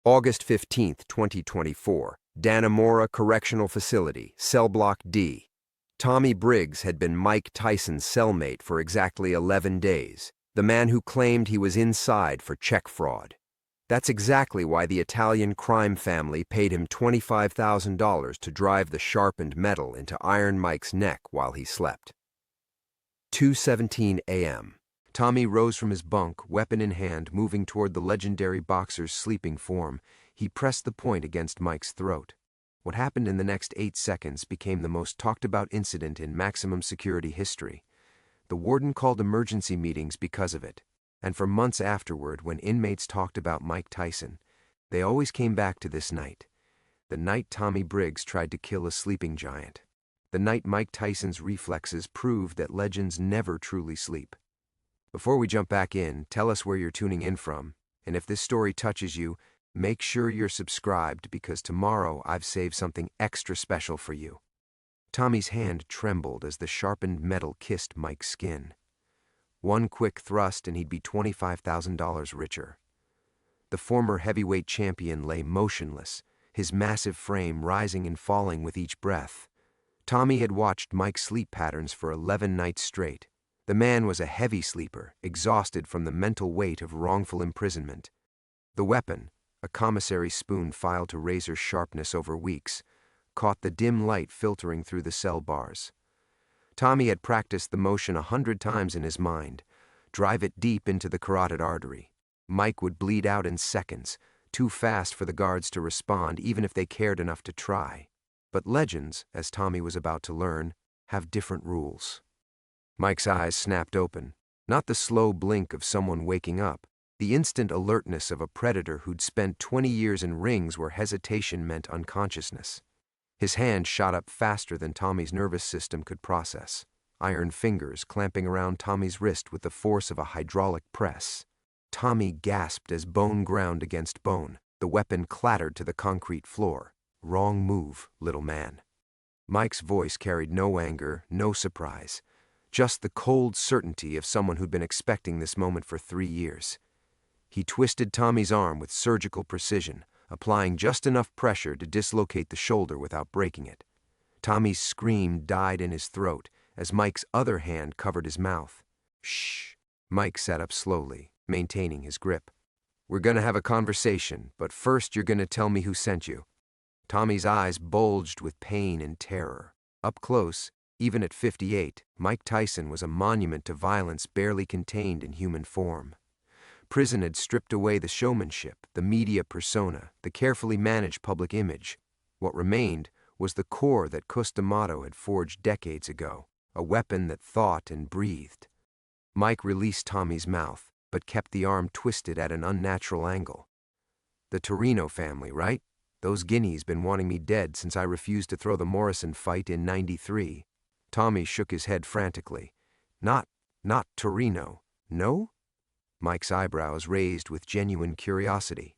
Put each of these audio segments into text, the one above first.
August 15, 2024, Dannemora Correctional Facility, Cell Block D. Tommy Briggs had been Mike Tyson's cellmate for exactly 11 days, the man who claimed he was inside for check fraud. That's exactly why the Italian crime family paid him $25,000 to drive the sharpened metal into Iron Mike's neck while he slept. 2:17 a.m. Tommy rose from his bunk, weapon in hand, moving toward the legendary boxer's sleeping form. He pressed the point against Mike's throat. What happened in the next 8 seconds became the most talked-about incident in maximum security history. The warden called emergency meetings because of it, and for months afterward, when inmates talked about Mike Tyson, they always came back to this night. The night Tommy Briggs tried to kill a sleeping giant. The night Mike Tyson's reflexes proved that legends never truly sleep. Before we jump back in, tell us where you're tuning in from, and if this story touches you, make sure you're subscribed because tomorrow I've saved something extra special for you. Tommy's hand trembled as the sharpened metal kissed Mike's skin. One quick thrust and he'd be $25,000 richer. The former heavyweight champion lay motionless, his massive frame rising and falling with each breath. Tommy had watched Mike's sleep patterns for 11 nights straight. The man was a heavy sleeper, exhausted from the mental weight of wrongful imprisonment. The weapon, a commissary spoon filed to razor sharpness over weeks, caught the dim light filtering through the cell bars. Tommy had practiced the motion 100 times in his mind. Drive it deep into the carotid artery. Mike would bleed out in seconds, too fast for the guards to respond even if they cared enough to try. But legends, as Tommy was about to learn, have different rules. Mike's eyes snapped open, not the slow blink of someone waking up, the instant alertness of a predator who'd spent 20 years in rings where hesitation meant unconsciousness. His hand shot up faster than Tommy's nervous system could process, iron fingers clamping around Tommy's wrist with the force of a hydraulic press. Tommy gasped as bone ground against bone. The weapon clattered to the concrete floor. "Wrong move, little man." Mike's voice carried no anger, no surprise. Just the cold certainty of someone who'd been expecting this moment for 3 years. He twisted Tommy's arm with surgical precision, applying just enough pressure to dislocate the shoulder without breaking it. Tommy's scream died in his throat as Mike's other hand covered his mouth. "Shh." Mike sat up slowly, maintaining his grip. "We're gonna have a conversation, but first you're gonna tell me who sent you." Tommy's eyes bulged with pain and terror. Up close, even at 58, Mike Tyson was a monument to violence barely contained in human form. Prison had stripped away the showmanship, the media persona, the carefully managed public image. What remained was the core that Custamato had forged decades ago, a weapon that thought and breathed. Mike released Tommy's mouth, but kept the arm twisted at an unnatural angle. "The Torino family, right? Those guineas been wanting me dead since I refused to throw the Morrison fight in '93. Tommy shook his head frantically. Not Torino. No?" Mike's eyebrows raised with genuine curiosity.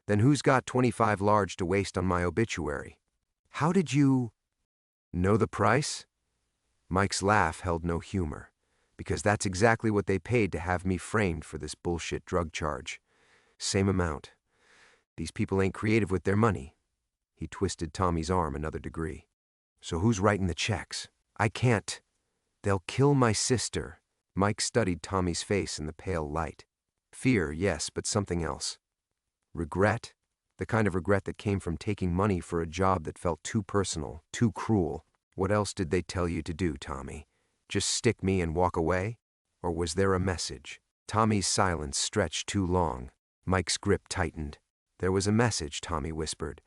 "Then who's got 25 large to waste on my obituary? How did you know the price?" Mike's laugh held no humor, because that's exactly what they paid to have me framed for this bullshit drug charge. Same amount. These people ain't creative with their money. He twisted Tommy's arm another degree. "So who's writing the checks? I can't. They'll kill my sister." Mike studied Tommy's face in the pale light. "Fear, yes, but something else. Regret? The kind of regret that came from taking money for a job that felt too personal, too cruel. What else did they tell you to do, Tommy? Just stick me and walk away? Or was there a message?" Tommy's silence stretched too long. Mike's grip tightened. "There was a message," Tommy whispered.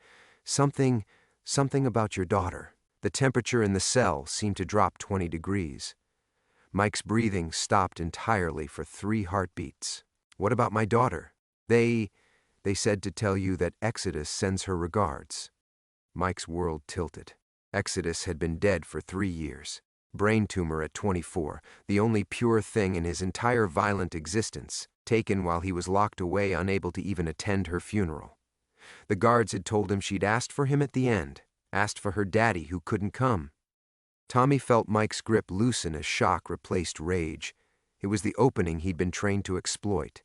Something about your daughter." The temperature in the cell seemed to drop 20 degrees. Mike's breathing stopped entirely for 3 heartbeats. "What about my daughter?" They said to tell you that Exodus sends her regards." Mike's world tilted. Exodus had been dead for 3 years. Brain tumor at 24, the only pure thing in his entire violent existence, taken while he was locked away, unable to even attend her funeral. The guards had told him she'd asked for him at the end, asked for her daddy who couldn't come. Tommy felt Mike's grip loosen as shock replaced rage. It was the opening he'd been trained to exploit.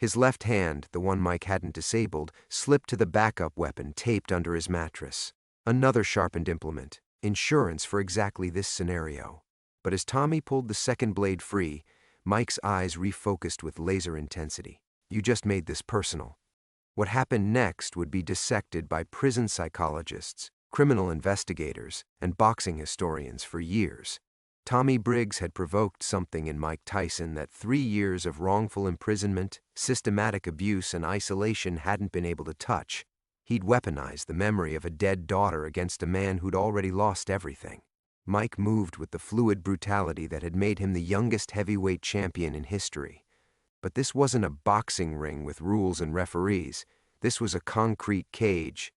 His left hand, the one Mike hadn't disabled, slipped to the backup weapon taped under his mattress. Another sharpened implement, insurance for exactly this scenario. But as Tommy pulled the second blade free, Mike's eyes refocused with laser intensity. You just made this personal. What happened next would be dissected by prison psychologists, criminal investigators, and boxing historians for years. Tommy Briggs had provoked something in Mike Tyson that 3 years of wrongful imprisonment, systematic abuse, and isolation hadn't been able to touch. He'd weaponized the memory of a dead daughter against a man who'd already lost everything. Mike moved with the fluid brutality that had made him the youngest heavyweight champion in history. But this wasn't a boxing ring with rules and referees. This was a concrete cage.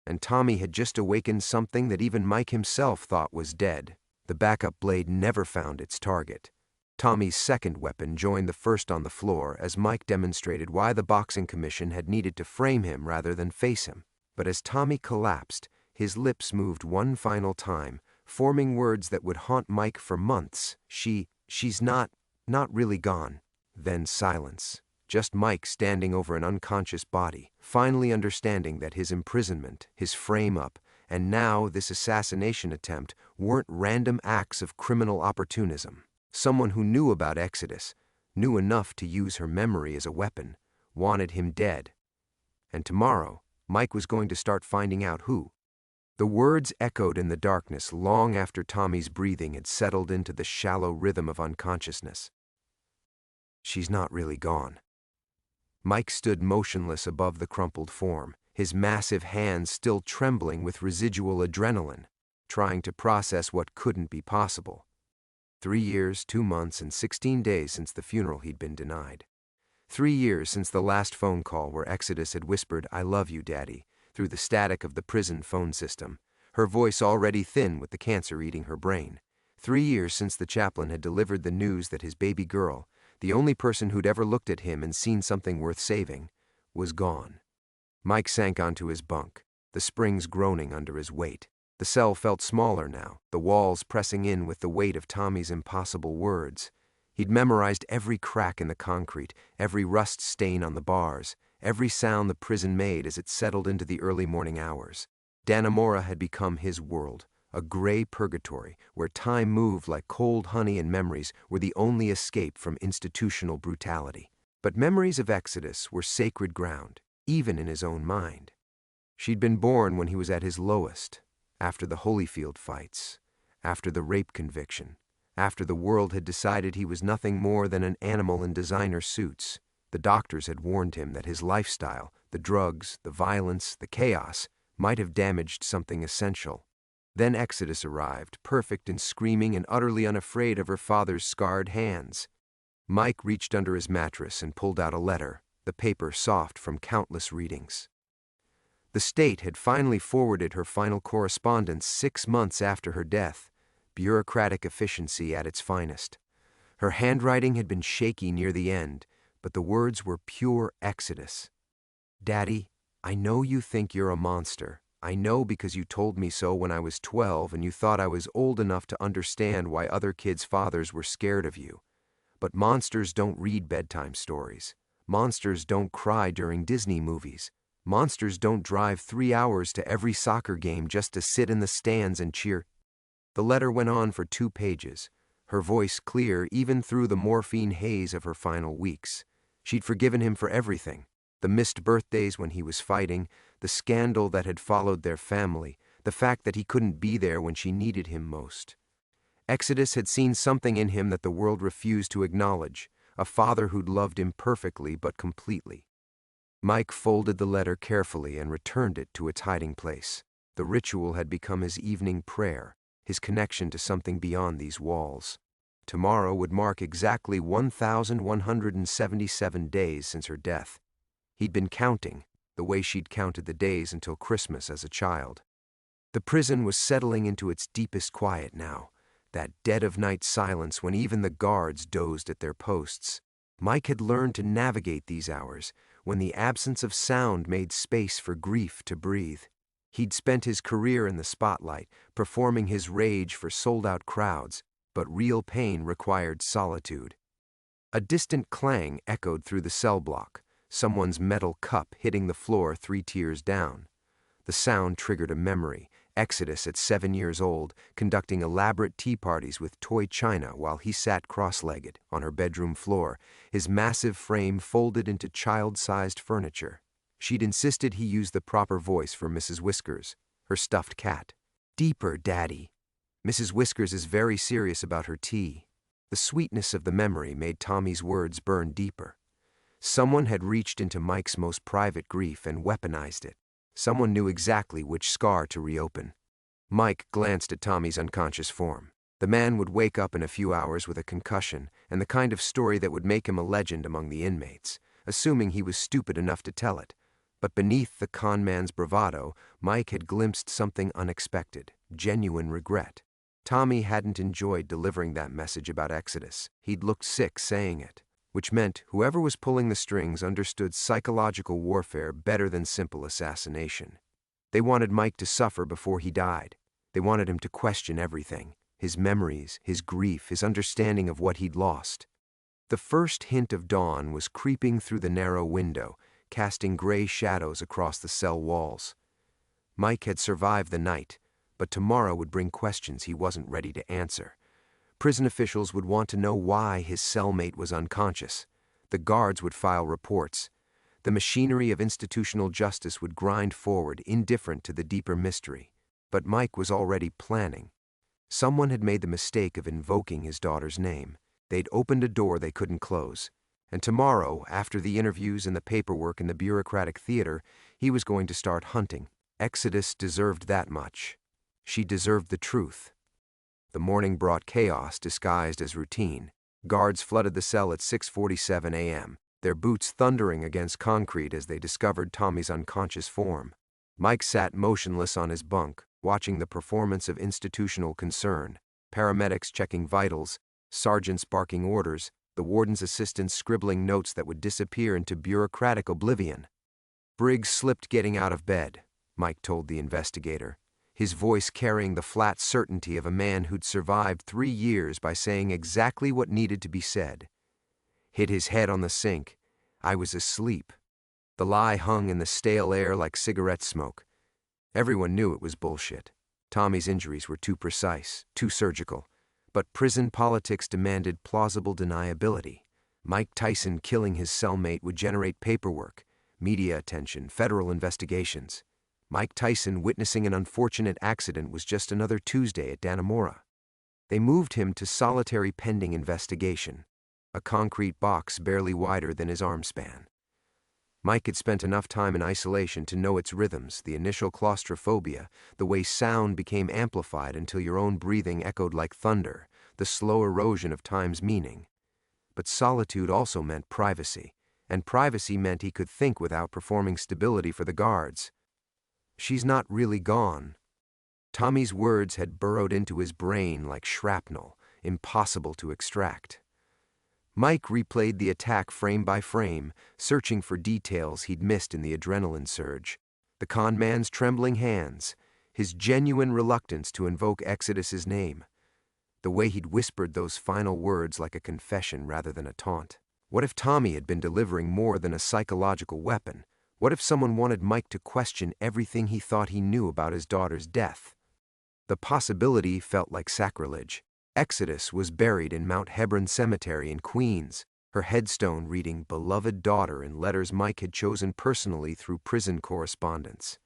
And Tommy had just awakened something that even Mike himself thought was dead. The backup blade never found its target. Tommy's second weapon joined the first on the floor as Mike demonstrated why the boxing commission had needed to frame him rather than face him. But as Tommy collapsed, his lips moved one final time, forming words that would haunt Mike for months. She's not really gone. Then silence. Just Mike standing over an unconscious body, finally understanding that his imprisonment, his frame-up, and now this assassination attempt weren't random acts of criminal opportunism. Someone who knew about Exodus, knew enough to use her memory as a weapon, wanted him dead. And tomorrow, Mike was going to start finding out who. The words echoed in the darkness long after Tommy's breathing had settled into the shallow rhythm of unconsciousness. She's not really gone. Mike stood motionless above the crumpled form, his massive hands still trembling with residual adrenaline, trying to process what couldn't be possible. 3 years, 2 months, and 16 days since the funeral he'd been denied. 3 years since the last phone call where Exodus had whispered, "I love you, Daddy," through the static of the prison phone system, her voice already thin with the cancer eating her brain. 3 years since the chaplain had delivered the news that his baby girl, the only person who'd ever looked at him and seen something worth saving, was gone. Mike sank onto his bunk, the springs groaning under his weight. The cell felt smaller now, the walls pressing in with the weight of Tommy's impossible words. He'd memorized every crack in the concrete, every rust stain on the bars, every sound the prison made as it settled into the early morning hours. Dannemora had become his world, a gray purgatory where time moved like cold honey and memories were the only escape from institutional brutality. But memories of Exodus were sacred ground, even in his own mind. She'd been born when he was at his lowest, after the Holyfield fights, after the rape conviction, after the world had decided he was nothing more than an animal in designer suits. The doctors had warned him that his lifestyle, the drugs, the violence, the chaos, might have damaged something essential. Then Exodus arrived, perfect and screaming and utterly unafraid of her father's scarred hands. Mike reached under his mattress and pulled out a letter, the paper soft from countless readings. The state had finally forwarded her final correspondence 6 months after her death, bureaucratic efficiency at its finest. Her handwriting had been shaky near the end, but the words were pure Exodus. "Daddy, I know you think you're a monster. I know because you told me so when I was 12 and you thought I was old enough to understand why other kids' fathers were scared of you. But monsters don't read bedtime stories. Monsters don't cry during Disney movies. Monsters don't drive 3 hours to every soccer game just to sit in the stands and cheer." The letter went on for 2 pages, her voice clear even through the morphine haze of her final weeks. She'd forgiven him for everything. The missed birthdays when he was fighting, the scandal that had followed their family, the fact that he couldn't be there when she needed him most. Exodus had seen something in him that the world refused to acknowledge, a father who'd loved him perfectly but completely. Mike folded the letter carefully and returned it to its hiding place. The ritual had become his evening prayer, his connection to something beyond these walls. Tomorrow would mark exactly 1,177 days since her death. He'd been counting, the way she'd counted the days until Christmas as a child. The prison was settling into its deepest quiet now, that dead-of-night silence when even the guards dozed at their posts. Mike had learned to navigate these hours, when the absence of sound made space for grief to breathe. He'd spent his career in the spotlight, performing his rage for sold-out crowds, but real pain required solitude. A distant clang echoed through the cell block, someone's metal cup hitting the floor 3 tiers down. The sound triggered a memory. Exodus at 7 years old, conducting elaborate tea parties with toy china while he sat cross-legged on her bedroom floor, his massive frame folded into child-sized furniture. She'd insisted he use the proper voice for Mrs. Whiskers, her stuffed cat. "Deeper, Daddy. Mrs. Whiskers is very serious about her tea." The sweetness of the memory made Tommy's words burn deeper. Someone had reached into Mike's most private grief and weaponized it. Someone knew exactly which scar to reopen. Mike glanced at Tommy's unconscious form. The man would wake up in a few hours with a concussion and the kind of story that would make him a legend among the inmates, assuming he was stupid enough to tell it. But beneath the con man's bravado, Mike had glimpsed something unexpected, genuine regret. Tommy hadn't enjoyed delivering that message about Exodus. He'd looked sick saying it, which meant whoever was pulling the strings understood psychological warfare better than simple assassination. They wanted Mike to suffer before he died. They wanted him to question everything, his memories, his grief, his understanding of what he'd lost. The first hint of dawn was creeping through the narrow window, casting gray shadows across the cell walls. Mike had survived the night, but tomorrow would bring questions he wasn't ready to answer. Prison officials would want to know why his cellmate was unconscious. The guards would file reports. The machinery of institutional justice would grind forward, indifferent to the deeper mystery. But Mike was already planning. Someone had made the mistake of invoking his daughter's name. They'd opened a door they couldn't close. And tomorrow, after the interviews and the paperwork in the bureaucratic theater, he was going to start hunting. Exodus deserved that much. She deserved the truth. The morning brought chaos disguised as routine. Guards flooded the cell at 6:47 a.m., their boots thundering against concrete as they discovered Tommy's unconscious form. Mike sat motionless on his bunk, watching the performance of institutional concern. Paramedics checking vitals, sergeants barking orders, the warden's assistants scribbling notes that would disappear into bureaucratic oblivion. "Briggs slipped getting out of bed," Mike told the investigator, his voice carrying the flat certainty of a man who'd survived 3 years by saying exactly what needed to be said. "Hit his head on the sink. I was asleep." The lie hung in the stale air like cigarette smoke. Everyone knew it was bullshit. Tommy's injuries were too precise, too surgical. But prison politics demanded plausible deniability. Mike Tyson killing his cellmate would generate paperwork, media attention, federal investigations. Mike Tyson witnessing an unfortunate accident was just another Tuesday at Dannemora. They moved him to solitary pending investigation, a concrete box barely wider than his arm span. Mike had spent enough time in isolation to know its rhythms, the initial claustrophobia, the way sound became amplified until your own breathing echoed like thunder, the slow erosion of time's meaning. But solitude also meant privacy, and privacy meant he could think without performing stability for the guards. "She's not really gone." Tommy's words had burrowed into his brain like shrapnel, impossible to extract. Mike replayed the attack frame by frame, searching for details he'd missed in the adrenaline surge. The con man's trembling hands, his genuine reluctance to invoke Exodus's name. The way he'd whispered those final words like a confession rather than a taunt. What if Tommy had been delivering more than a psychological weapon? What if someone wanted Mike to question everything he thought he knew about his daughter's death? The possibility felt like sacrilege. Exodus was buried in Mount Hebron Cemetery in Queens, her headstone reading "Beloved Daughter" in letters Mike had chosen personally through prison correspondence.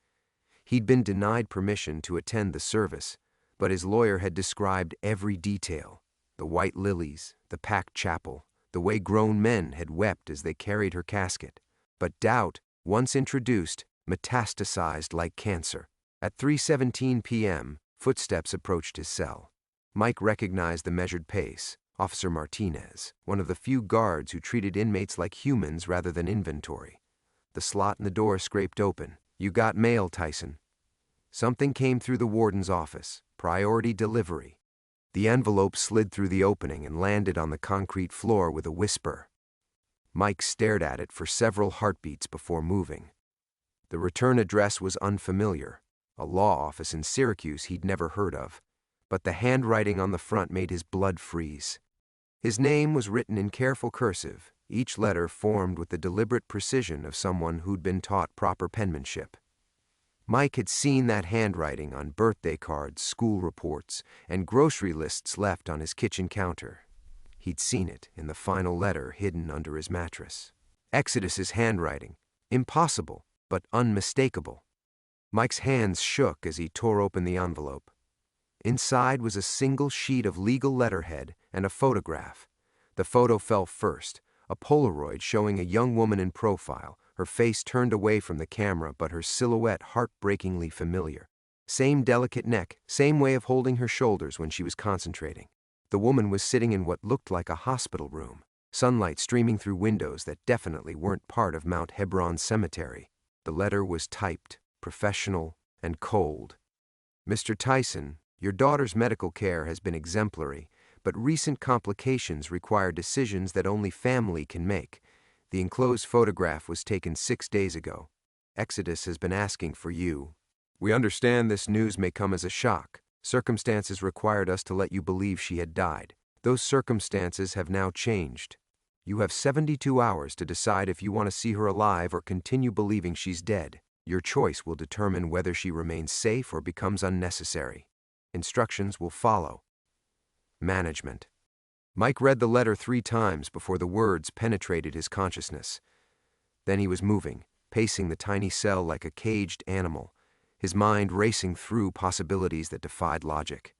He'd been denied permission to attend the service, but his lawyer had described every detail: the white lilies, the packed chapel, the way grown men had wept as they carried her casket. But doubt, once introduced, metastasized like cancer. At 3:17 p.m., footsteps approached his cell. Mike recognized the measured pace. Officer Martinez, one of the few guards who treated inmates like humans rather than inventory. The slot in the door scraped open. "You got mail, Tyson." Something came through the warden's office. Priority delivery. The envelope slid through the opening and landed on the concrete floor with a whisper. Mike stared at it for several heartbeats before moving. The return address was unfamiliar, a law office in Syracuse he'd never heard of, but the handwriting on the front made his blood freeze. His name was written in careful cursive, each letter formed with the deliberate precision of someone who'd been taught proper penmanship. Mike had seen that handwriting on birthday cards, school reports, and grocery lists left on his kitchen counter. He'd seen it in the final letter hidden under his mattress. Exodus's handwriting, impossible but unmistakable. Mike's hands shook as he tore open the envelope. Inside was a single sheet of legal letterhead and a photograph. The photo fell first, a Polaroid showing a young woman in profile, her face turned away from the camera but her silhouette heartbreakingly familiar. Same delicate neck, same way of holding her shoulders when she was concentrating. The woman was sitting in what looked like a hospital room, sunlight streaming through windows that definitely weren't part of Mount Hebron Cemetery. The letter was typed, professional, and cold. Mr. Tyson, your daughter's medical care has been exemplary, but recent complications require decisions that only family can make. The enclosed photograph was taken 6 days ago. Exodus has been asking for you. We understand this news may come as a shock. Circumstances required us to let you believe she had died. Those circumstances have now changed. You have 72 hours to decide if you want to see her alive or continue believing she's dead. Your choice will determine whether she remains safe or becomes unnecessary. Instructions will follow. Management. Mike read the letter 3 times before the words penetrated his consciousness. Then he was moving, pacing the tiny cell like a caged animal, his mind racing through possibilities that defied logic.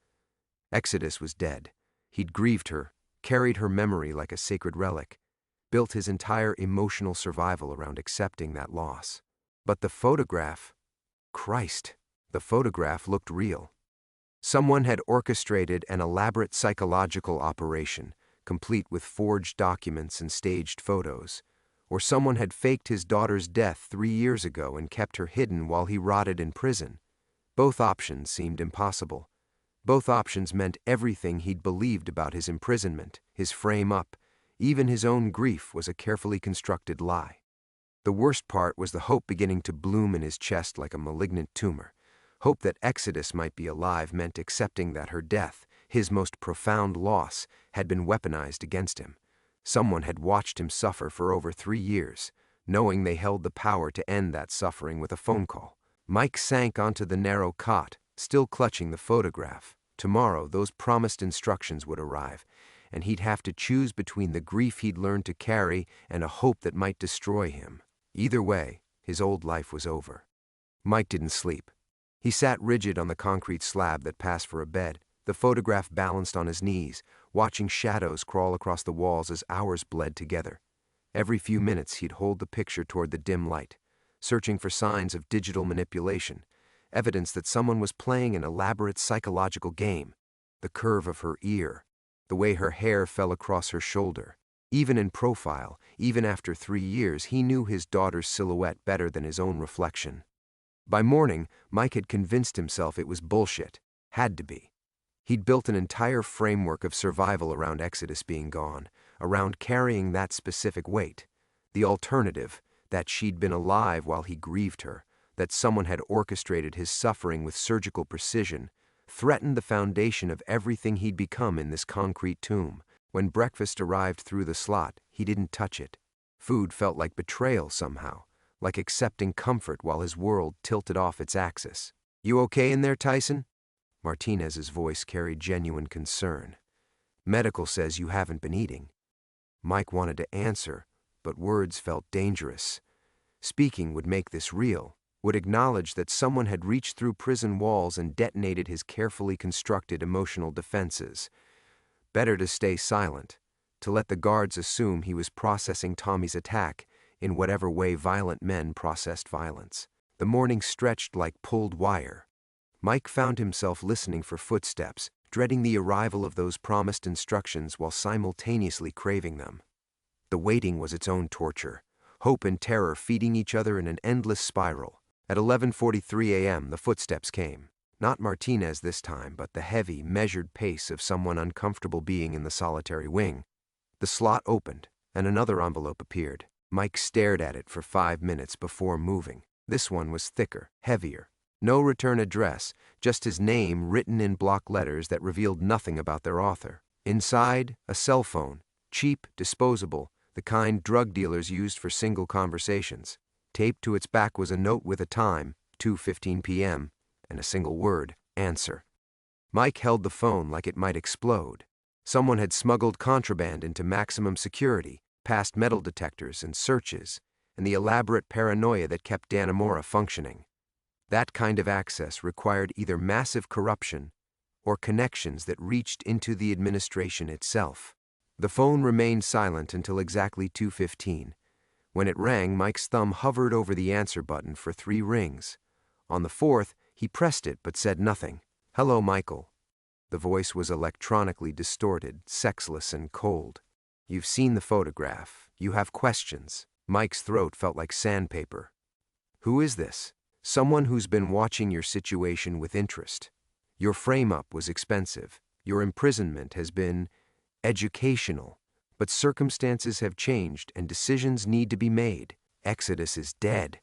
Exodus was dead. He'd grieved her, carried her memory like a sacred relic, built his entire emotional survival around accepting that loss. But the photograph, Christ, the photograph looked real. Someone had orchestrated an elaborate psychological operation, complete with forged documents and staged photos. Or someone had faked his daughter's death 3 years ago and kept her hidden while he rotted in prison. Both options seemed impossible. Both options meant everything he'd believed about his imprisonment, his frame-up, even his own grief was a carefully constructed lie. The worst part was the hope beginning to bloom in his chest like a malignant tumor. Hope that Exodus might be alive meant accepting that her death, his most profound loss, had been weaponized against him. Someone had watched him suffer for over 3 years, knowing they held the power to end that suffering with a phone call. Mike sank onto the narrow cot, still clutching the photograph. Tomorrow, those promised instructions would arrive, and he'd have to choose between the grief he'd learned to carry and a hope that might destroy him. Either way, his old life was over. Mike didn't sleep. He sat rigid on the concrete slab that passed for a bed, the photograph balanced on his knees, watching shadows crawl across the walls as hours bled together. Every few minutes he'd hold the picture toward the dim light, searching for signs of digital manipulation, evidence that someone was playing an elaborate psychological game. The curve of her ear, the way her hair fell across her shoulder. Even in profile, even after 3 years, he knew his daughter's silhouette better than his own reflection. By morning, Mike had convinced himself it was bullshit. Had to be. He'd built an entire framework of survival around Exodus being gone, around carrying that specific weight. The alternative, that she'd been alive while he grieved her, that someone had orchestrated his suffering with surgical precision, threatened the foundation of everything he'd become in this concrete tomb. When breakfast arrived through the slot, he didn't touch it. Food felt like betrayal somehow, like accepting comfort while his world tilted off its axis. You okay in there, Tyson? Martinez's voice carried genuine concern. Medical says you haven't been eating. Mike wanted to answer, but words felt dangerous. Speaking would make this real, would acknowledge that someone had reached through prison walls and detonated his carefully constructed emotional defenses. Better to stay silent, to let the guards assume he was processing Tommy's attack in whatever way violent men processed violence. The morning stretched like pulled wire. Mike found himself listening for footsteps, dreading the arrival of those promised instructions while simultaneously craving them. The waiting was its own torture, hope and terror feeding each other in an endless spiral. At 11:43 a.m. the footsteps came. Not Martinez this time, but the heavy, measured pace of someone uncomfortable being in the solitary wing. The slot opened, and another envelope appeared. Mike stared at it for 5 minutes before moving. This one was thicker, heavier. No return address, just his name written in block letters that revealed nothing about their author. Inside, a cell phone, cheap, disposable, the kind drug dealers used for single conversations. Taped to its back was a note with a time, 2:15 p.m., and a single word, answer. Mike held the phone like it might explode. Someone had smuggled contraband into maximum security, past metal detectors and searches, and the elaborate paranoia that kept Dannemora functioning. That kind of access required either massive corruption or connections that reached into the administration itself. The phone remained silent until exactly 2:15. When it rang, Mike's thumb hovered over the answer button for 3 rings. On the 4th, he pressed it but said nothing. "Hello, Michael." The voice was electronically distorted, sexless and cold. "You've seen the photograph. You have questions." Mike's throat felt like sandpaper. "Who is this?" "Someone who's been watching your situation with interest. Your frame-up was expensive. Your imprisonment has been educational. But circumstances have changed and decisions need to be made. Exodus is dead."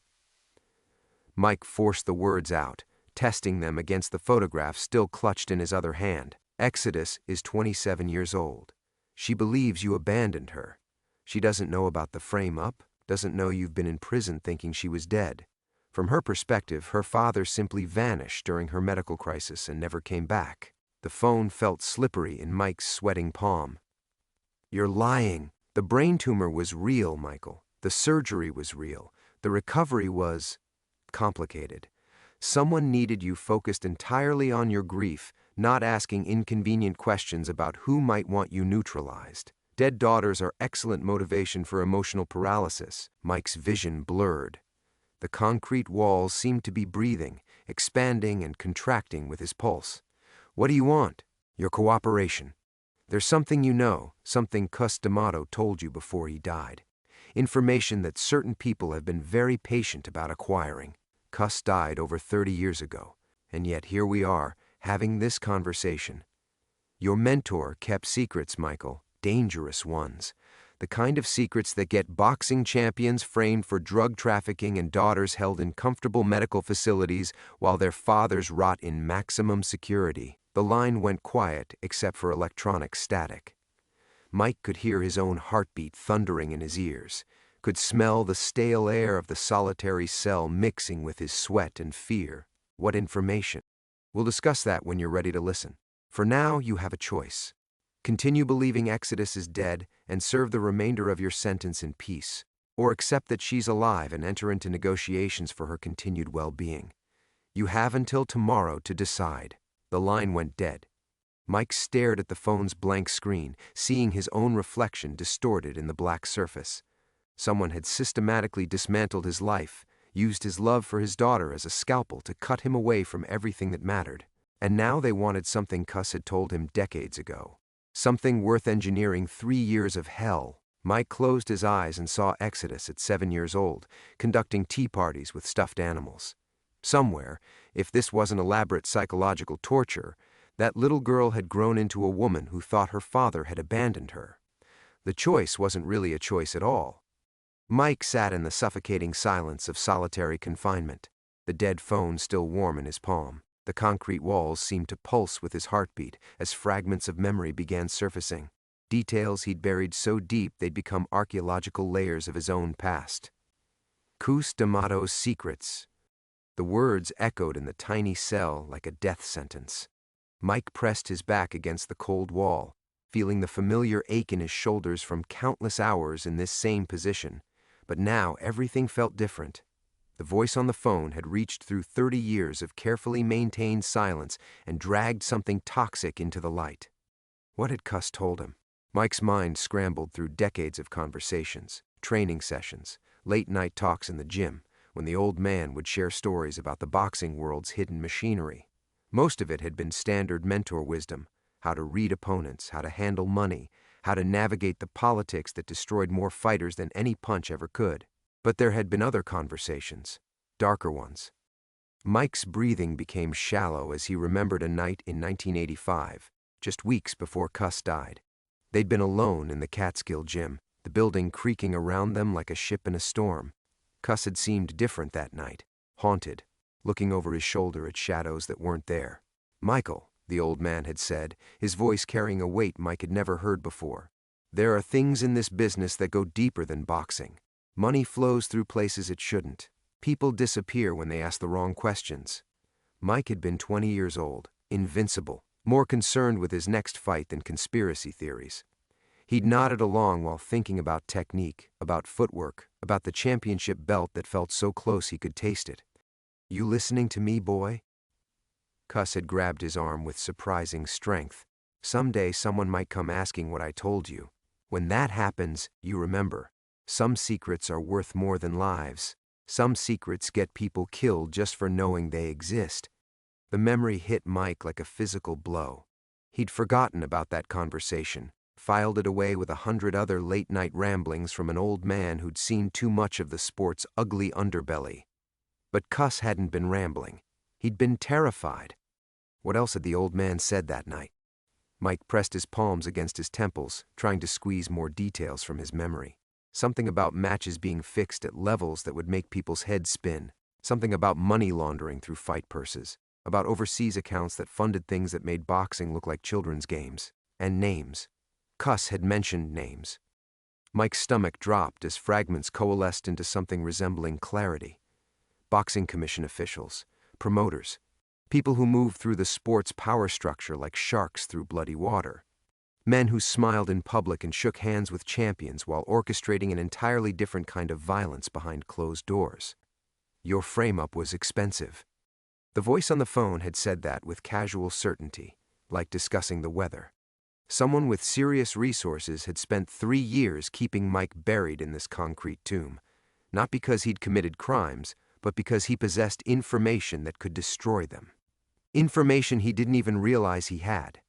Mike forced the words out, testing them against the photograph still clutched in his other hand. "Exodus is 27 years old. She believes you abandoned her. She doesn't know about the frame-up, doesn't know you've been in prison thinking she was dead. From her perspective, her father simply vanished during her medical crisis and never came back." The phone felt slippery in Mike's sweating palm. "You're lying. The brain tumor was real, Michael. The surgery was real. The recovery was complicated. Someone needed you focused entirely on your grief, not asking inconvenient questions about who might want you neutralized. Dead daughters are excellent motivation for emotional paralysis." Mike's vision blurred. The concrete walls seemed to be breathing, expanding and contracting with his pulse. "What do you want?" "Your cooperation. There's something you know, something Cus D'Amato told you before he died. Information that certain people have been very patient about acquiring. Cus died over 30 years ago, and yet here we are, having this conversation. Your mentor kept secrets, Michael, dangerous ones. The kind of secrets that get boxing champions framed for drug trafficking and daughters held in comfortable medical facilities while their fathers rot in maximum security." The line went quiet except for electronic static. Mike could hear his own heartbeat thundering in his ears, could smell the stale air of the solitary cell mixing with his sweat and fear. What information? "We'll discuss that when you're ready to listen. For now, you have a choice. Continue believing Exodus is dead and serve the remainder of your sentence in peace, or accept that she's alive and enter into negotiations for her continued well-being. You have until tomorrow to decide." The line went dead. Mike stared at the phone's blank screen, seeing his own reflection distorted in the black surface. Someone had systematically dismantled his life, used his love for his daughter as a scalpel to cut him away from everything that mattered. And now they wanted something Cus had told him decades ago. Something worth engineering 3 years of hell. Mike closed his eyes and saw Exodus at 7 years old, conducting tea parties with stuffed animals. Somewhere, if this wasn't elaborate psychological torture, that little girl had grown into a woman who thought her father had abandoned her. The choice wasn't really a choice at all. Mike sat in the suffocating silence of solitary confinement, the dead phone still warm in his palm. The concrete walls seemed to pulse with his heartbeat as fragments of memory began surfacing, details he'd buried so deep they'd become archaeological layers of his own past. Cus D'Amato's secrets. The words echoed in the tiny cell like a death sentence. Mike pressed his back against the cold wall, feeling the familiar ache in his shoulders from countless hours in this same position. But now everything felt different. The voice on the phone had reached through 30 years of carefully maintained silence and dragged something toxic into the light. What had Cus told him? Mike's mind scrambled through decades of conversations, training sessions, late-night talks in the gym, when the old man would share stories about the boxing world's hidden machinery. Most of it had been standard mentor wisdom, how to read opponents, how to handle money, how to navigate the politics that destroyed more fighters than any punch ever could. But there had been other conversations, darker ones. Mike's breathing became shallow as he remembered a night in 1985, just weeks before Cus died. They'd been alone in the Catskill gym, the building creaking around them like a ship in a storm. Cus had seemed different that night, haunted, looking over his shoulder at shadows that weren't there. "Michael," the old man had said, his voice carrying a weight Mike had never heard before. There are things in this business that go deeper than boxing. Money flows through places it shouldn't. People disappear when they ask the wrong questions. Mike had been 20 years old, invincible, more concerned with his next fight than conspiracy theories. He'd nodded along while thinking about technique, about footwork, about the championship belt that felt so close he could taste it. "You listening to me, boy?" Cuss had grabbed his arm with surprising strength. "Someday someone might come asking what I told you. When that happens, you remember, some secrets are worth more than lives. Some secrets get people killed just for knowing they exist." The memory hit Mike like a physical blow. He'd forgotten about that conversation, filed it away with 100 other late-night ramblings from an old man who'd seen too much of the sport's ugly underbelly. But Cuss hadn't been rambling. He'd been terrified. What else had the old man said that night? Mike pressed his palms against his temples, trying to squeeze more details from his memory. Something about matches being fixed at levels that would make people's heads spin. Something about money laundering through fight purses. About overseas accounts that funded things that made boxing look like children's games. And names. Cuss had mentioned names. Mike's stomach dropped as fragments coalesced into something resembling clarity. Boxing commission officials, promoters, people who moved through the sport's power structure like sharks through bloody water. Men who smiled in public and shook hands with champions while orchestrating an entirely different kind of violence behind closed doors. Your frame-up was expensive. The voice on the phone had said that with casual certainty, like discussing the weather. Someone with serious resources had spent 3 years keeping Mike buried in this concrete tomb, not because he'd committed crimes, but because he possessed information that could destroy them. Information he didn't even realize he had.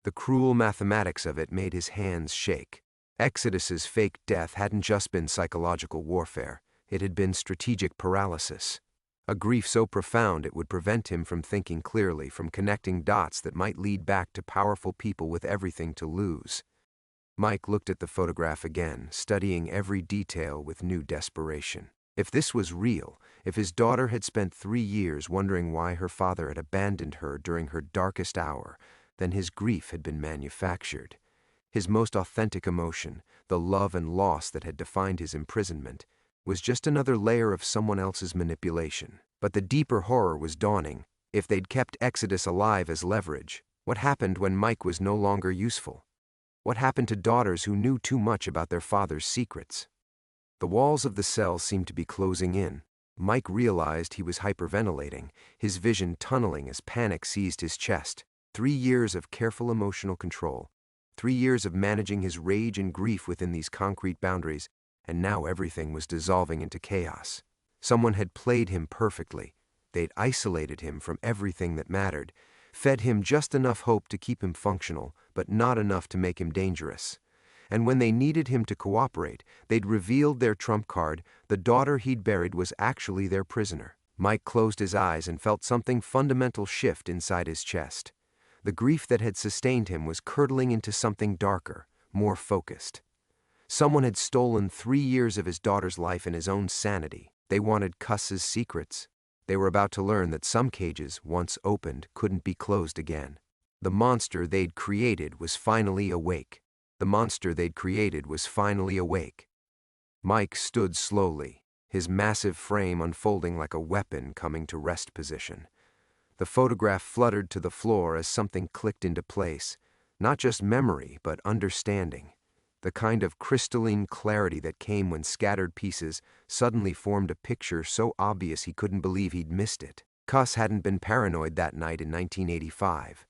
The cruel mathematics of it made his hands shake. Exodus's fake death hadn't just been psychological warfare, it had been strategic paralysis. A grief so profound it would prevent him from thinking clearly, from connecting dots that might lead back to powerful people with everything to lose. Mike looked at the photograph again, studying every detail with new desperation. If this was real, if his daughter had spent 3 years wondering why her father had abandoned her during her darkest hour, then his grief had been manufactured. His most authentic emotion, the love and loss that had defined his imprisonment, was just another layer of someone else's manipulation. But the deeper horror was dawning. If they'd kept Exodus alive as leverage, what happened when Mike was no longer useful? What happened to daughters who knew too much about their father's secrets? The walls of the cell seemed to be closing in. Mike realized he was hyperventilating, his vision tunneling as panic seized his chest. 3 years of careful emotional control. 3 years of managing his rage and grief within these concrete boundaries, and now everything was dissolving into chaos. Someone had played him perfectly. They'd isolated him from everything that mattered, fed him just enough hope to keep him functional, but not enough to make him dangerous. And when they needed him to cooperate, they'd revealed their trump card. The daughter he'd buried was actually their prisoner. Mike closed his eyes and felt something fundamental shift inside his chest. The grief that had sustained him was curdling into something darker, more focused. Someone had stolen 3 years of his daughter's life and his own sanity. They wanted Cuss's secrets. They were about to learn that some cages, once opened, couldn't be closed again. The monster they'd created was finally awake. The monster they'd created was finally awake. Mike stood slowly, his massive frame unfolding like a weapon coming to rest position. The photograph fluttered to the floor as something clicked into place. Not just memory, but understanding. The kind of crystalline clarity that came when scattered pieces suddenly formed a picture so obvious he couldn't believe he'd missed it. Cuss hadn't been paranoid that night in 1985.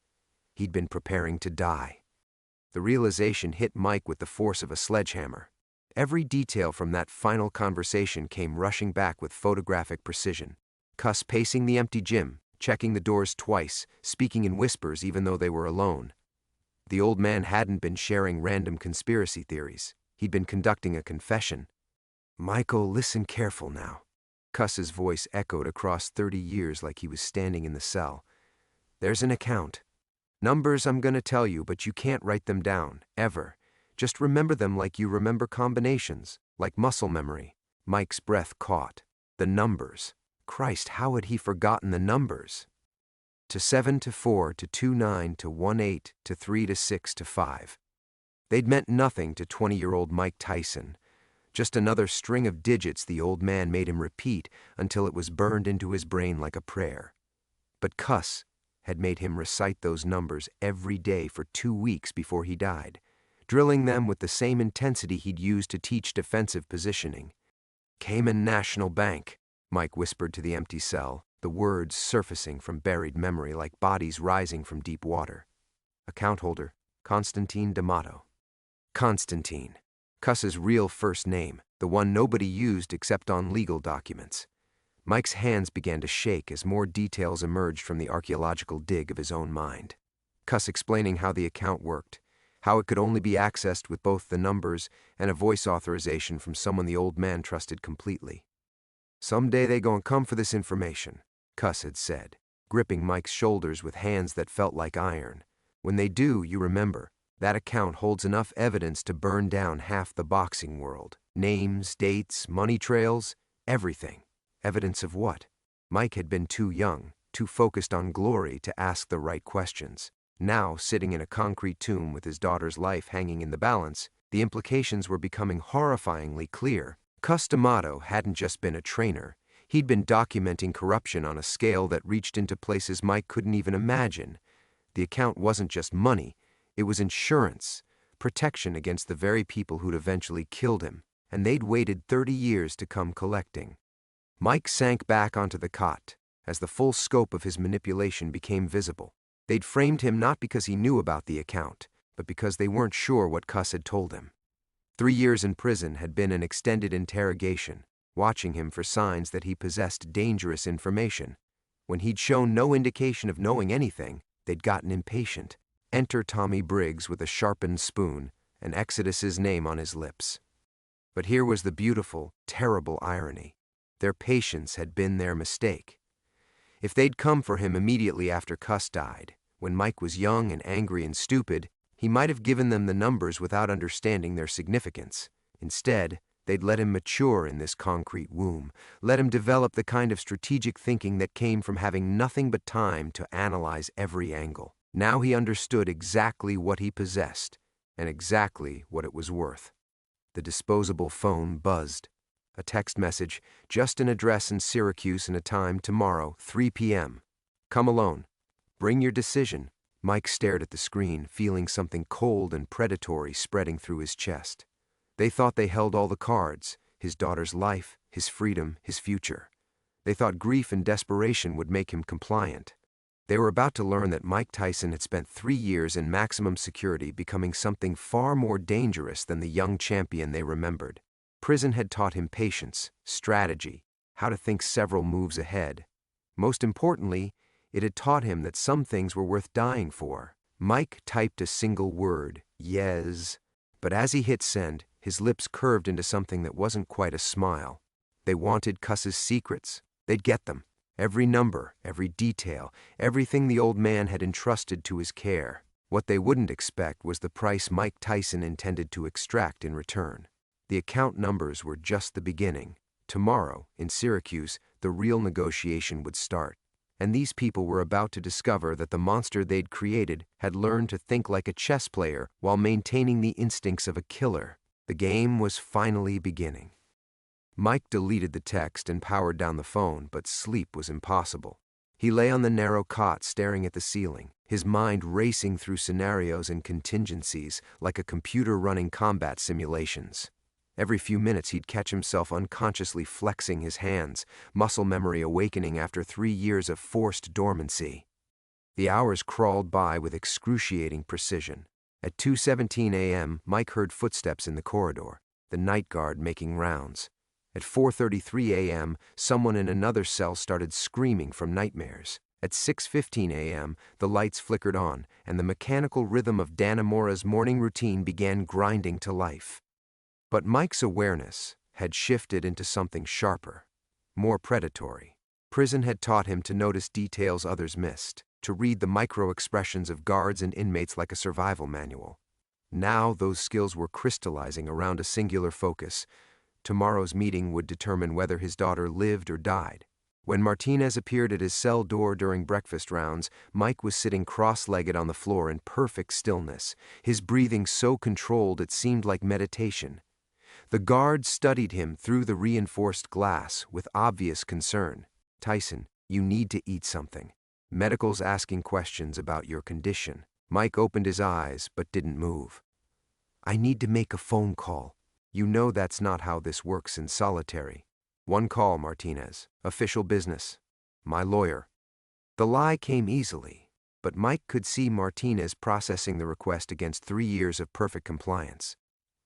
He'd been preparing to die. The realization hit Mike with the force of a sledgehammer. Every detail from that final conversation came rushing back with photographic precision. Cuss pacing the empty gym, checking the doors twice, speaking in whispers even though they were alone. The old man hadn't been sharing random conspiracy theories. He'd been conducting a confession. "Michael, listen careful now." Cuss's voice echoed across 30 years like he was standing in the cell. "There's an account. Numbers I'm gonna tell you, but you can't write them down, ever. Just remember them like you remember combinations, like muscle memory." Mike's breath caught. The numbers. Christ, how had he forgotten the numbers? To 7 to 4 to 2 9 to 1 8 to 3 to 6 to 5. They'd meant nothing to 20-year-old Mike Tyson, just another string of digits the old man made him repeat until it was burned into his brain like a prayer. But Cuss had made him recite those numbers every day for 2 weeks before he died, drilling them with the same intensity he'd used to teach defensive positioning. Cayman National Bank, Mike whispered to the empty cell, the words surfacing from buried memory like bodies rising from deep water. Account holder, Constantine D'Amato. Constantine, Cuss's real first name, the one nobody used except on legal documents. Mike's hands began to shake as more details emerged from the archaeological dig of his own mind. Cuss explaining how the account worked, how it could only be accessed with both the numbers and a voice authorization from someone the old man trusted completely. "Someday they gon' come for this information," Cuss had said, gripping Mike's shoulders with hands that felt like iron. "When they do, you remember, that account holds enough evidence to burn down half the boxing world. Names, dates, money trails, everything." Evidence of what? Mike had been too young, too focused on glory to ask the right questions. Now, sitting in a concrete tomb with his daughter's life hanging in the balance, the implications were becoming horrifyingly clear. Cuss D'Amato hadn't just been a trainer. He'd been documenting corruption on a scale that reached into places Mike couldn't even imagine. The account wasn't just money, it was insurance, protection against the very people who'd eventually killed him, and they'd waited 30 years to come collecting. Mike sank back onto the cot as the full scope of his manipulation became visible. They'd framed him not because he knew about the account, but because they weren't sure what Cuss had told him. 3 years in prison had been an extended interrogation, watching him for signs that he possessed dangerous information. When he'd shown no indication of knowing anything, they'd gotten impatient. Enter Tommy Briggs with a sharpened spoon, and Exodus's name on his lips. But here was the beautiful, terrible irony. Their patience had been their mistake. If they'd come for him immediately after Cuss died, when Mike was young and angry and stupid, he might have given them the numbers without understanding their significance. Instead, they'd let him mature in this concrete womb, let him develop the kind of strategic thinking that came from having nothing but time to analyze every angle. Now he understood exactly what he possessed, and exactly what it was worth. The disposable phone buzzed. A text message, just an address in Syracuse and a time tomorrow, 3 p.m. Come alone. Bring your decision. Mike stared at the screen, feeling something cold and predatory spreading through his chest. They thought they held all the cards, his daughter's life, his freedom, his future. They thought grief and desperation would make him compliant. They were about to learn that Mike Tyson had spent 3 years in maximum security, becoming something far more dangerous than the young champion they remembered. Prison had taught him patience, strategy, how to think several moves ahead. Most importantly, it had taught him that some things were worth dying for. Mike typed a single word, yes, but as he hit send, his lips curved into something that wasn't quite a smile. They wanted Cuss's secrets. They'd get them. Every number, every detail, everything the old man had entrusted to his care. What they wouldn't expect was the price Mike Tyson intended to extract in return. The account numbers were just the beginning. Tomorrow, in Syracuse, the real negotiation would start. And these people were about to discover that the monster they'd created had learned to think like a chess player while maintaining the instincts of a killer. The game was finally beginning. Mike deleted the text and powered down the phone, but sleep was impossible. He lay on the narrow cot staring at the ceiling, his mind racing through scenarios and contingencies like a computer running combat simulations. Every few minutes he'd catch himself unconsciously flexing his hands, muscle memory awakening after 3 years of forced dormancy. The hours crawled by with excruciating precision. At 2:17 a.m., Mike heard footsteps in the corridor, the night guard making rounds. At 4:33 a.m., someone in another cell started screaming from nightmares. At 6:15 a.m., the lights flickered on, and the mechanical rhythm of Dannemor's morning routine began grinding to life. But Mike's awareness had shifted into something sharper, more predatory. Prison had taught him to notice details others missed, to read the micro-expressions of guards and inmates like a survival manual. Now those skills were crystallizing around a singular focus. Tomorrow's meeting would determine whether his daughter lived or died, When Martinez appeared at his cell door during breakfast rounds, Mike was sitting cross-legged on the floor in perfect stillness, his breathing so controlled it seemed like meditation. The guard studied him through the reinforced glass with obvious concern. "Tyson, you need to eat something. Medical's asking questions about your condition." Mike opened his eyes but didn't move. "I need to make a phone call. You know that's not how this works in solitary." "One call, Martinez. Official business. My lawyer." The lie came easily, but Mike could see Martinez processing the request against 3 years of perfect compliance.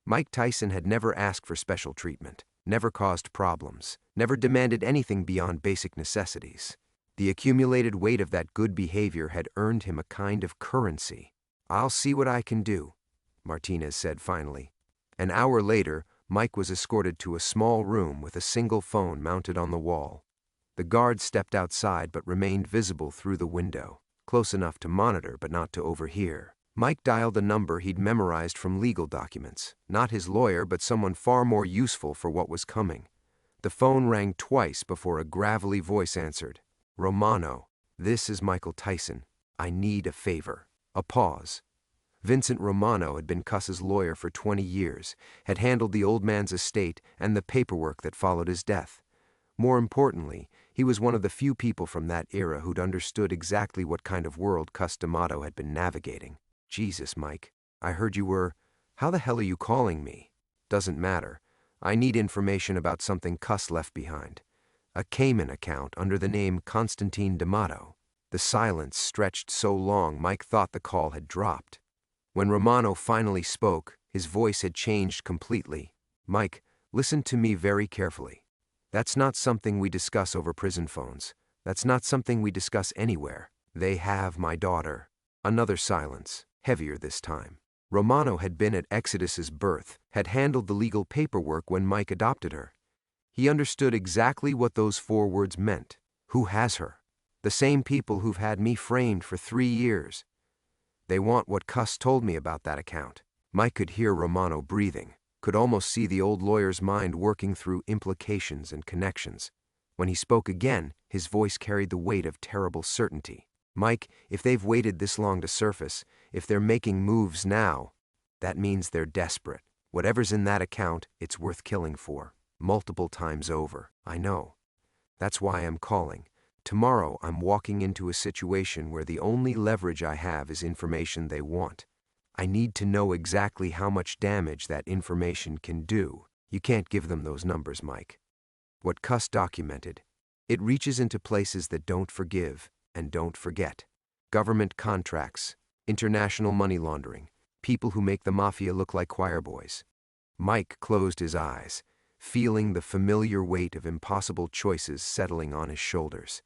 Mike Tyson had never asked for special treatment, never caused problems, never demanded anything beyond basic necessities. The accumulated weight of that good behavior had earned him a kind of currency. "I'll see what I can do," Martinez said finally. An hour later, Mike was escorted to a small room with a single phone mounted on the wall. The guard stepped outside but remained visible through the window, close enough to monitor but not to overhear. Mike dialed a number he'd memorized from legal documents, not his lawyer but someone far more useful for what was coming. The phone rang twice before a gravelly voice answered. "Romano, this is Michael Tyson. I need a favor." A pause. Vincent Romano had been Cuss's lawyer for 20 years, had handled the old man's estate and the paperwork that followed his death. More importantly, he was one of the few people from that era who'd understood exactly what kind of world Cuss D'Amato had been navigating. "Jesus, Mike, I heard you were... How the hell are you calling me?" "Doesn't matter. I need information about something Cuss left behind. A Cayman account under the name Constantine D'Amato." The silence stretched so long Mike thought the call had dropped. When Romano finally spoke, his voice had changed completely. "Mike, listen to me very carefully. That's not something we discuss over prison phones. That's not something we discuss anywhere. They have my daughter." Another silence, heavier this time. Romano had been at Exodus's birth, had handled the legal paperwork when Mike adopted her. He understood exactly what those 4 words meant. "Who has her?" "The same people who've had me framed for 3 years. They want what Cuss told me about that account." Mike could hear Romano breathing, could almost see the old lawyer's mind working through implications and connections. When he spoke again, his voice carried the weight of terrible certainty. "Mike, if they've waited this long to surface, if they're making moves now, that means they're desperate. Whatever's in that account, it's worth killing for. Multiple times over. I know. That's why I'm calling. Tomorrow I'm walking into a situation where the only leverage I have is information they want. I need to know exactly how much damage that information can do. You can't give them those numbers, Mike. What Cuss documented, it reaches into places that don't forgive and don't forget. Government contracts, international money laundering, people who make the mafia look like choir boys." Mike closed his eyes, feeling the familiar weight of impossible choices settling on his shoulders.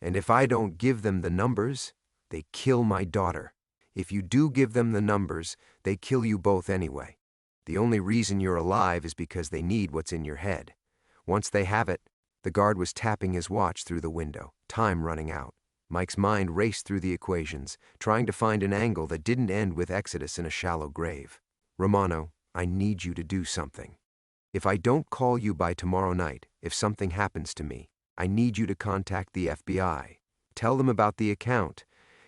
"And if I don't give them the numbers, they kill my daughter. If you do give them the numbers, they kill you both anyway. The only reason you're alive is because they need what's in your head. Once they have it..." The guard was tapping his watch through the window, time running out. Mike's mind raced through the equations, trying to find an angle that didn't end with Exodus in a shallow grave. "Romano, I need you to do something. If I don't call you by tomorrow night, if something happens to me, I need you to contact the FBI. Tell them about the account.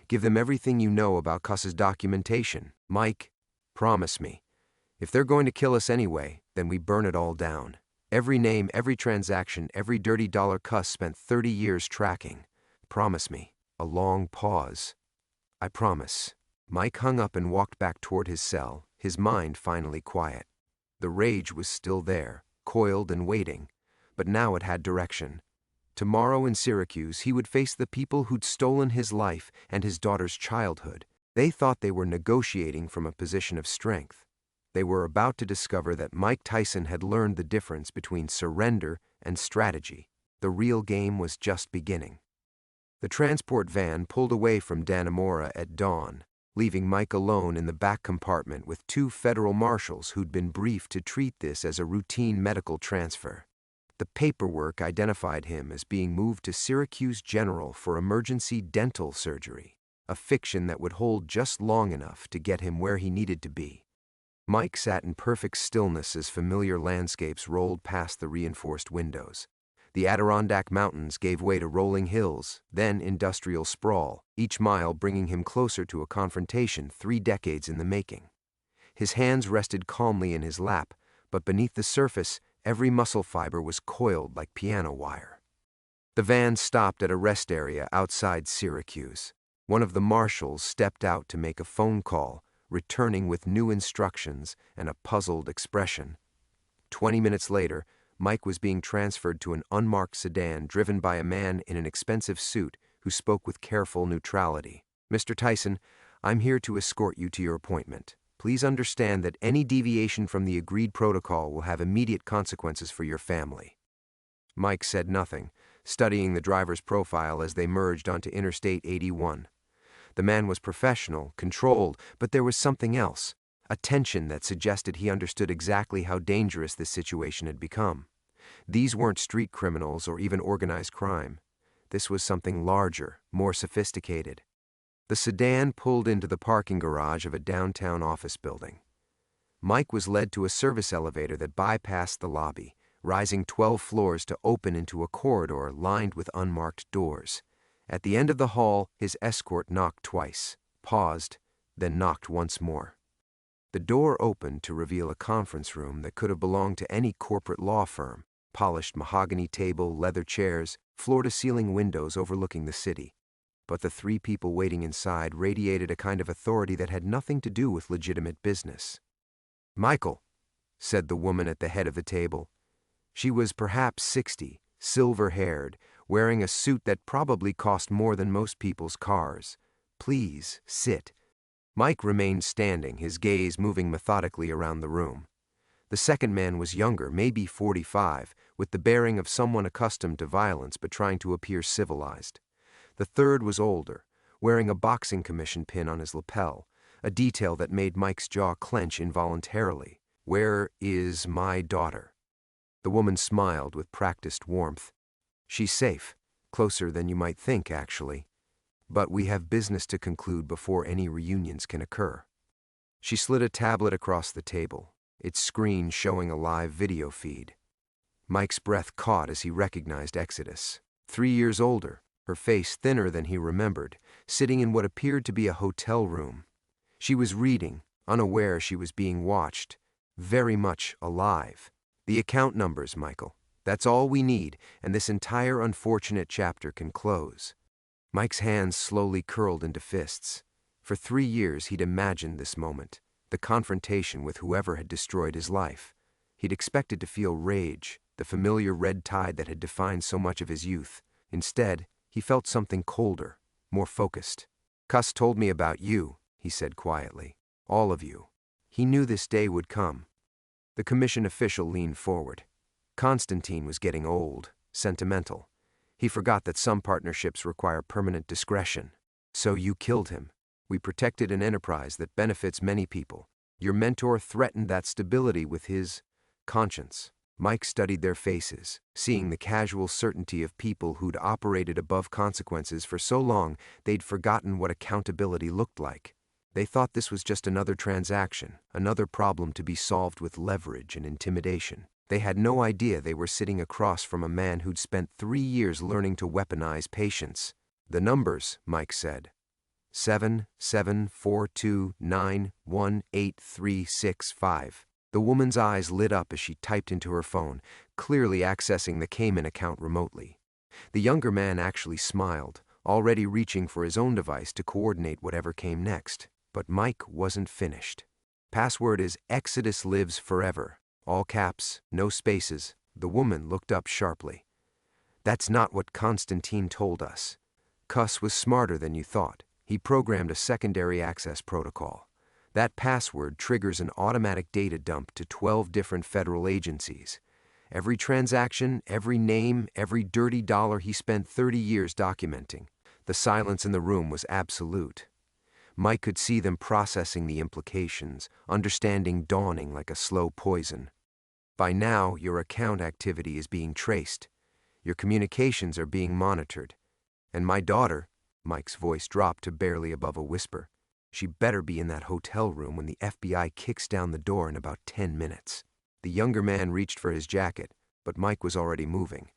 Give them everything you know about Cuss's documentation. Mike, promise me. If they're going to kill us anyway, then we burn it all down. Every name, every transaction, every dirty dollar Cuss spent 30 years tracking. Promise me." A long pause. "I promise." Mike hung up and walked back toward his cell, his mind finally quiet. The rage was still there, coiled and waiting, but now it had direction. Tomorrow in Syracuse, he would face the people who'd stolen his life and his daughter's childhood. They thought they were negotiating from a position of strength. They were about to discover that Mike Tyson had learned the difference between surrender and strategy. The real game was just beginning. The transport van pulled away from Dannemora at dawn, leaving Mike alone in the back compartment with 2 federal marshals who'd been briefed to treat this as a routine medical transfer. The paperwork identified him as being moved to Syracuse General for emergency dental surgery, a fiction that would hold just long enough to get him where he needed to be. Mike sat in perfect stillness as familiar landscapes rolled past the reinforced windows. The Adirondack Mountains gave way to rolling hills, then industrial sprawl, each mile bringing him closer to a confrontation 3 decades in the making. His hands rested calmly in his lap, but beneath the surface, every muscle fiber was coiled like piano wire. The van stopped at a rest area outside Syracuse. One of the marshals stepped out to make a phone call, returning with new instructions and a puzzled expression. 20 minutes later, Mike was being transferred to an unmarked sedan driven by a man in an expensive suit who spoke with careful neutrality. "Mr. Tyson, I'm here to escort you to your appointment. Please understand that any deviation from the agreed protocol will have immediate consequences for your family." Mike said nothing, studying the driver's profile as they merged onto Interstate 81. The man was professional, controlled, but there was something else, a tension that suggested he understood exactly how dangerous this situation had become. These weren't street criminals or even organized crime. This was something larger, more sophisticated. The sedan pulled into the parking garage of a downtown office building. Mike was led to a service elevator that bypassed the lobby, rising 12 floors to open into a corridor lined with unmarked doors. At the end of the hall, his escort knocked twice, paused, then knocked once more. The door opened to reveal a conference room that could have belonged to any corporate law firm: polished mahogany table, leather chairs, floor-to-ceiling windows overlooking the city. But the 3 people waiting inside radiated a kind of authority that had nothing to do with legitimate business. "Michael," said the woman at the head of the table. She was perhaps 60, silver-haired, wearing a suit that probably cost more than most people's cars. "Please, sit." Mike remained standing, his gaze moving methodically around the room. The second man was younger, maybe 45, with the bearing of someone accustomed to violence but trying to appear civilized. The third was older, wearing a boxing commission pin on his lapel, a detail that made Mike's jaw clench involuntarily. "Where is my daughter?" The woman smiled with practiced warmth. "She's safe, closer than you might think, actually. But we have business to conclude before any reunions can occur." She slid a tablet across the table, its screen showing a live video feed. Mike's breath caught as he recognized Exodus. 3 years older, her face thinner than he remembered, sitting in what appeared to be a hotel room. She was reading, unaware she was being watched, very much alive. "The account numbers, Michael. That's all we need, and this entire unfortunate chapter can close." Mike's hands slowly curled into fists. For 3 years he'd imagined this moment, the confrontation with whoever had destroyed his life. He'd expected to feel rage, the familiar red tide that had defined so much of his youth. Instead, he felt something colder, more focused. "Cuss told me about you," he said quietly. "All of you." He knew this day would come. The commission official leaned forward. Constantine was getting old, sentimental. He forgot that some partnerships require permanent discretion. "So you killed him. We protected an enterprise that benefits many people. Your mentor threatened that stability with his conscience." Mike studied their faces, seeing the casual certainty of people who'd operated above consequences for so long they'd forgotten what accountability looked like. They thought this was just another transaction, another problem to be solved with leverage and intimidation. They had no idea they were sitting across from a man who'd spent 3 years learning to weaponize patience. "The numbers," Mike said. 77429183665. The woman's eyes lit up as she typed into her phone, clearly accessing the Cayman account remotely. The younger man actually smiled, already reaching for his own device to coordinate whatever came next. But Mike wasn't finished. "Password is Exodus lives forever. All caps, no spaces." The woman looked up sharply. "That's not what Constantine told us. Cuss was smarter than you thought. He programmed a secondary access protocol. That password triggers an automatic data dump to 12 different federal agencies. Every transaction, every name, every dirty dollar he spent 30 years documenting." The silence in the room was absolute. Mike could see them processing the implications, understanding dawning like a slow poison. "By now, your account activity is being traced. Your communications are being monitored. And my daughter," Mike's voice dropped to barely above a whisper, "she better be in that hotel room when the FBI kicks down the door in about 10 minutes. The younger man reached for his jacket, but Mike was already moving.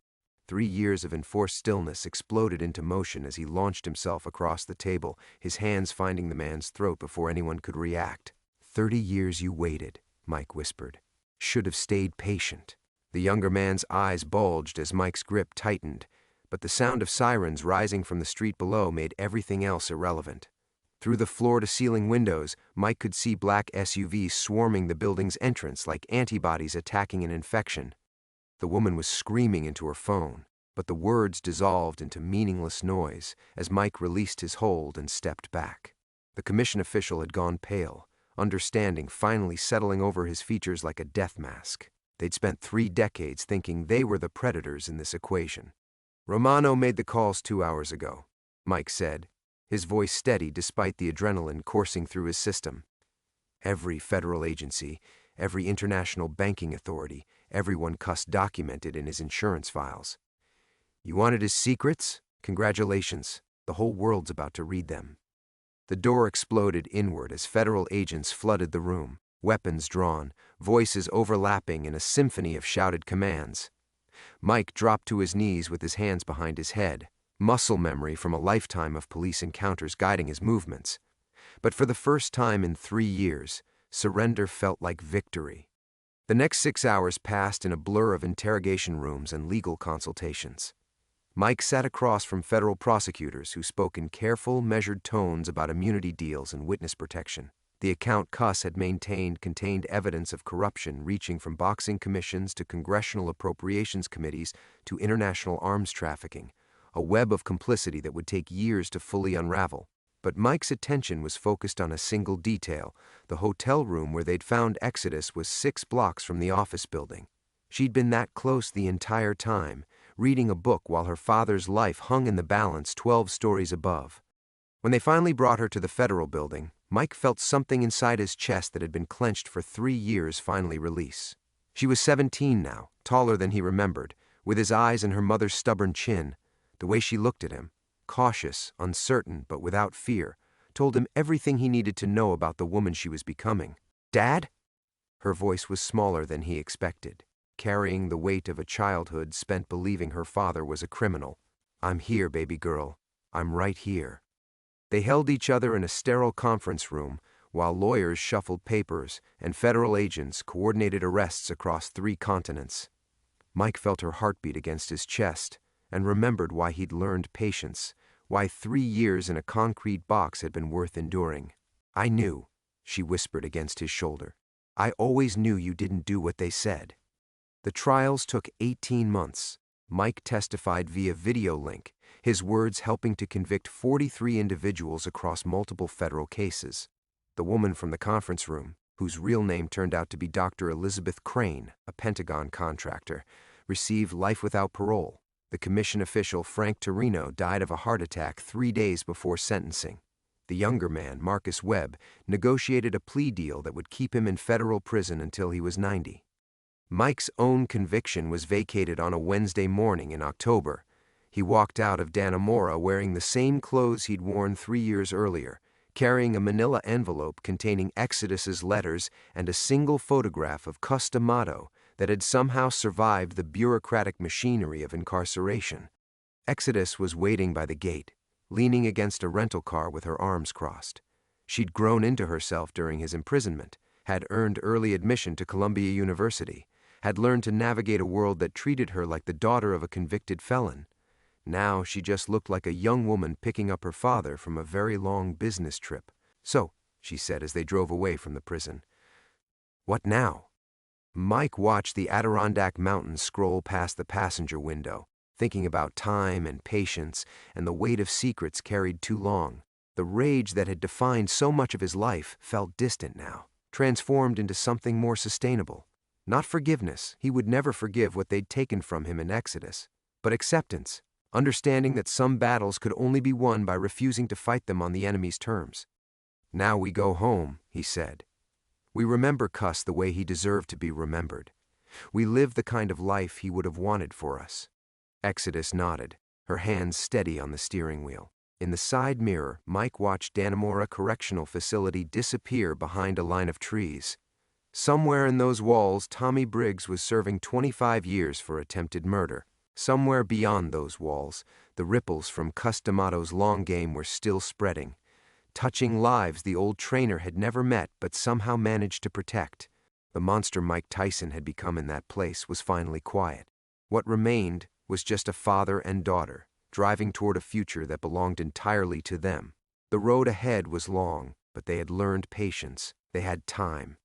3 years of enforced stillness exploded into motion as he launched himself across the table, his hands finding the man's throat before anyone could react. 30 years you waited, Mike whispered. Should have stayed patient. The younger man's eyes bulged as Mike's grip tightened, but the sound of sirens rising from the street below made everything else irrelevant. Through the floor-to-ceiling windows, Mike could see black SUVs swarming the building's entrance like antibodies attacking an infection. The woman was screaming into her phone, but the words dissolved into meaningless noise as Mike released his hold and stepped back. The commission official had gone pale, understanding finally settling over his features like a death mask. They'd spent 3 decades thinking they were the predators in this equation. Romano made the calls 2 hours ago, Mike said, his voice steady despite the adrenaline coursing through his system. Every federal agency, every international banking authority, everyone Cuss documented in his insurance files. You wanted his secrets? Congratulations. The whole world's about to read them. The door exploded inward as federal agents flooded the room, weapons drawn, voices overlapping in a symphony of shouted commands. Mike dropped to his knees with his hands behind his head, muscle memory from a lifetime of police encounters guiding his movements. But for the first time in 3 years, surrender felt like victory. The next 6 hours passed in a blur of interrogation rooms and legal consultations. Mike sat across from federal prosecutors who spoke in careful, measured tones about immunity deals and witness protection. The account Cuss had maintained contained evidence of corruption reaching from boxing commissions to congressional appropriations committees to international arms trafficking, a web of complicity that would take years to fully unravel. But Mike's attention was focused on a single detail. The hotel room where they'd found Exodus was 6 blocks from the office building. She'd been that close the entire time, reading a book while her father's life hung in the balance 12 stories above. When they finally brought her to the federal building, Mike felt something inside his chest that had been clenched for 3 years finally release. She was 17 now, taller than he remembered, with his eyes and her mother's stubborn chin. The way she looked at him, cautious, uncertain, but without fear, told him everything he needed to know about the woman she was becoming. "Dad?" Her voice was smaller than he expected, carrying the weight of a childhood spent believing her father was a criminal. "I'm here, baby girl. I'm right here." They held each other in a sterile conference room while lawyers shuffled papers and federal agents coordinated arrests across 3 continents. Mike felt her heartbeat against his chest and remembered why he'd learned patience, why 3 years in a concrete box had been worth enduring. "I knew," she whispered against his shoulder. "I always knew you didn't do what they said." The trials took 18 months. Mike testified via video link, his words helping to convict 43 individuals across multiple federal cases. The woman from the conference room, whose real name turned out to be Dr. Elizabeth Crane, a Pentagon contractor, received life without parole. The commission official Frank Torino died of a heart attack 3 days before sentencing. The younger man, Marcus Webb, negotiated a plea deal that would keep him in federal prison until he was 90. Mike's own conviction was vacated on a Wednesday morning in October. He walked out of Dannemora wearing the same clothes he'd worn 3 years earlier, carrying a manila envelope containing Exodus's letters and a single photograph of Cuss D'Amato that had somehow survived the bureaucratic machinery of incarceration. Exodus was waiting by the gate, leaning against a rental car with her arms crossed. She'd grown into herself during his imprisonment, had earned early admission to Columbia University, had learned to navigate a world that treated her like the daughter of a convicted felon. Now she just looked like a young woman picking up her father from a very long business trip. "So," she said as they drove away from the prison, "what now?" Mike watched the Adirondack Mountains scroll past the passenger window, thinking about time and patience and the weight of secrets carried too long. The rage that had defined so much of his life felt distant now, transformed into something more sustainable. Not forgiveness, he would never forgive what they'd taken from him in Exodus, but acceptance, understanding that some battles could only be won by refusing to fight them on the enemy's terms. "Now we go home," he said. "We remember Cuss the way he deserved to be remembered. We live the kind of life he would have wanted for us." Exodus nodded, her hands steady on the steering wheel. In the side mirror, Mike watched Dannemora Correctional Facility disappear behind a line of trees. Somewhere in those walls, Tommy Briggs was serving 25 years for attempted murder. Somewhere beyond those walls, the ripples from Customato's long game were still spreading, touching lives the old trainer had never met but somehow managed to protect. The monster Mike Tyson had become in that place was finally quiet. What remained was just a father and daughter, driving toward a future that belonged entirely to them. The road ahead was long, but they had learned patience. They had time.